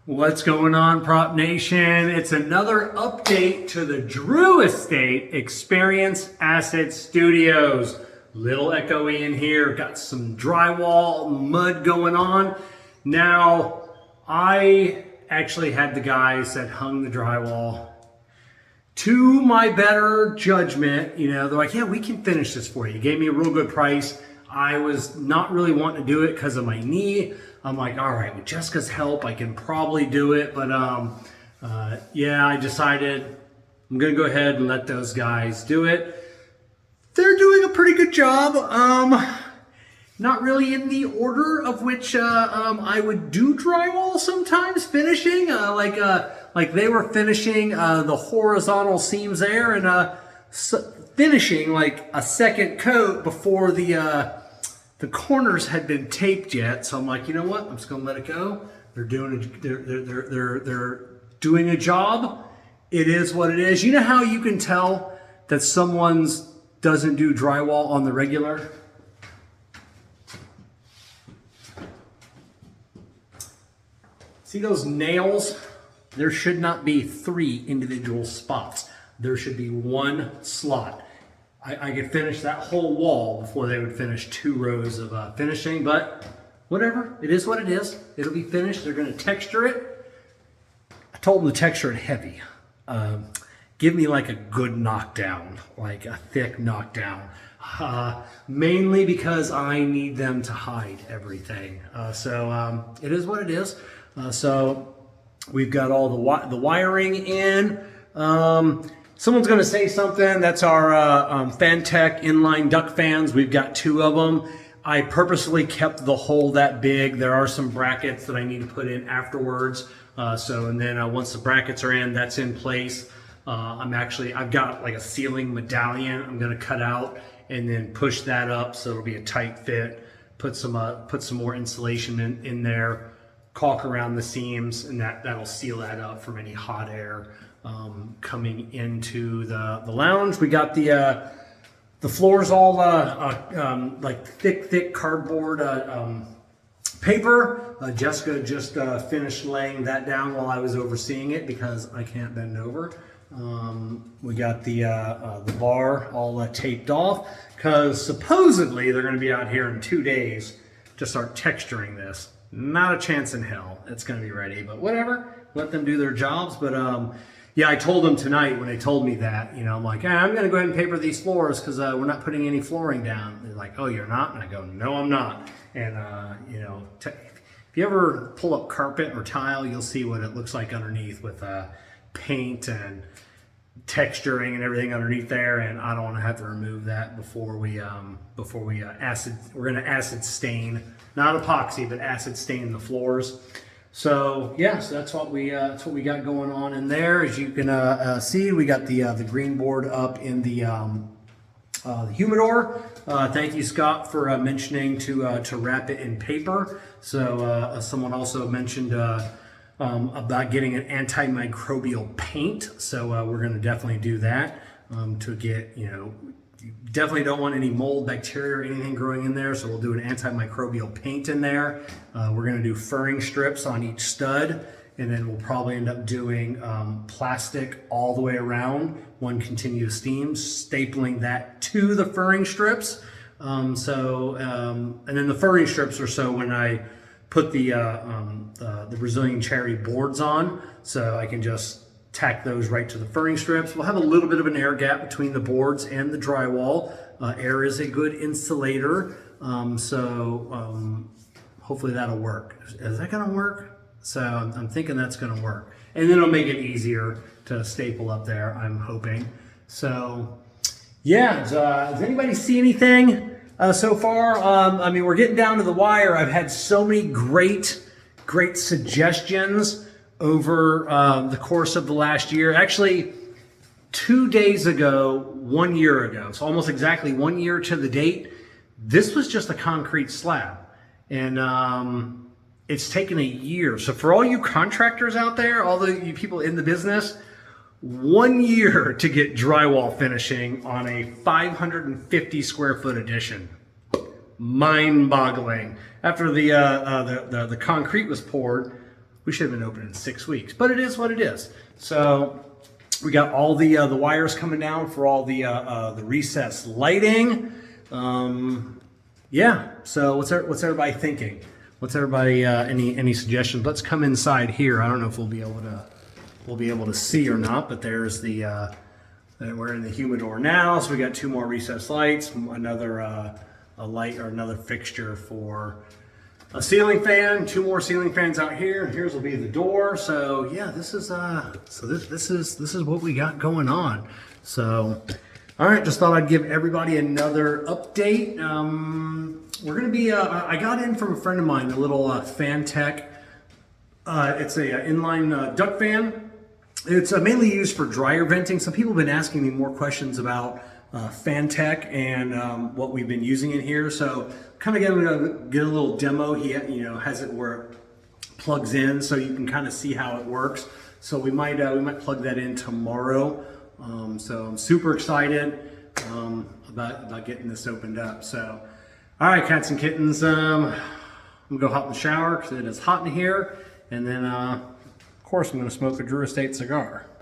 What's going on, Prop Nation? It's another update to the Drew Estate Experience Asset Studios. Little echoey in here, got some drywall mud going on. Now, I actually had the guys that hung the drywall. To my better judgment, they're like, yeah, we can finish this for you. You gave me a real good price. I was not really wanting to do it because of my knee. I'm like, all right, with Jessica's help, I can probably do it. But yeah, I decided I'm going to go ahead and let those guys do it. They're doing a pretty good job. Not really in the order of which I would do drywall sometimes, finishing. Like they were finishing the horizontal seams there and finishing like a second coat before the corners had been taped yet. So I'm like, you know what? I'm just gonna let it go. They're doing a job. It is what it is. You know how you can tell that someone's doesn't do drywall on the regular? See those nails? There should not be 3 individual spots. There should be 1 slot. I could finish that whole wall before they would finish 2 rows of finishing, but whatever. It is what it is. It'll be finished. They're going to texture it. I told them to texture it heavy. Give me like a good knockdown, like a thick knockdown. Mainly because I need them to hide everything. So it is what it is. So we've got all the wiring in. Someone's going to say something. That's our Fantech inline duct fans. We've got 2 of them. I purposely kept the hole that big. There are some brackets that I need to put in afterwards. And then once the brackets are in, that's in place. I've got like a ceiling medallion I'm going to cut out and then push that up so it'll be a tight fit. Put some more insulation in there. Caulk around the seams, and that'll seal that up from any hot air coming into the lounge. We got the floors all like thick cardboard paper. Jessica just finished laying that down while I was overseeing it because I can't bend over. We got the bar all taped off because supposedly they're going to be out here in 2 days to start texturing this. Not a chance in hell it's going to be ready, but whatever. Let them do their jobs. But yeah, I told them tonight when they told me that, I'm like, I'm going to go ahead and paper these floors because we're not putting any flooring down. They're like, oh, you're not? And I go, no, I'm not. And, if you ever pull up carpet or tile, you'll see what it looks like underneath with paint and texturing and everything underneath there. And I don't want to have to remove that before we acid. We're going to acid stain. Not epoxy, but acid stain the floors. So yeah, so that's what we got going on in there. As you can see, we got the green board up in the humidor. Thank you, Scott, for mentioning to wrap it in paper. So someone also mentioned about getting an antimicrobial paint. So we're going to definitely do that to get you definitely don't want any mold, bacteria, or anything growing in there, so we'll do an antimicrobial paint in there. We're going to do furring strips on each stud, and then we'll probably end up doing plastic all the way around, 1 continuous steam, stapling that to the furring strips. And then the furring strips are so when I put the Brazilian cherry boards on, so I can just tack those right to the furring strips. We'll have a little bit of an air gap between the boards and the drywall. Air is a good insulator, hopefully that'll work. Is that gonna work? So I'm thinking that's gonna work. And then it'll make it easier to staple up there, I'm hoping. So yeah, does anybody see anything so far? We're getting down to the wire. I've had so many great suggestions over the course of the last year. Actually, 2 days ago, 1 year ago, so almost exactly 1 year to the date, this was just a concrete slab. And it's taken a year. So for all you contractors out there, all you people in the business, 1 year to get drywall finishing on a 550 square foot addition. Mind-boggling. After the concrete was poured, We should have been open in 6 weeks, but it is what it is. So we got all the wires coming down for all the recessed lighting. Yeah. So what's everybody thinking? What's everybody any suggestions? Let's come inside here. I don't know if we'll be able to see or not, but there's the we're in the humidor now. So we got 2 more recessed lights, another a light or another fixture for a ceiling fan, 2 more ceiling fans out here, and here's will be the door. So yeah, this is this is what we got going on. So all right, just thought I'd give everybody another update. We're gonna be I got in from a friend of mine, a little Fantech. It's a inline duct fan. It's mainly used for dryer venting. Some people have been asking me more questions about Fantech and what we've been using in here. So kind of get a little demo. He has it where it plugs in, so you can kind of see how it works. So we might plug that in tomorrow. So I'm super excited about getting this opened up. So all right, cats and kittens, I'm gonna go hop in the shower because it is hot in here, and then of course I'm gonna smoke a Drew Estate cigar.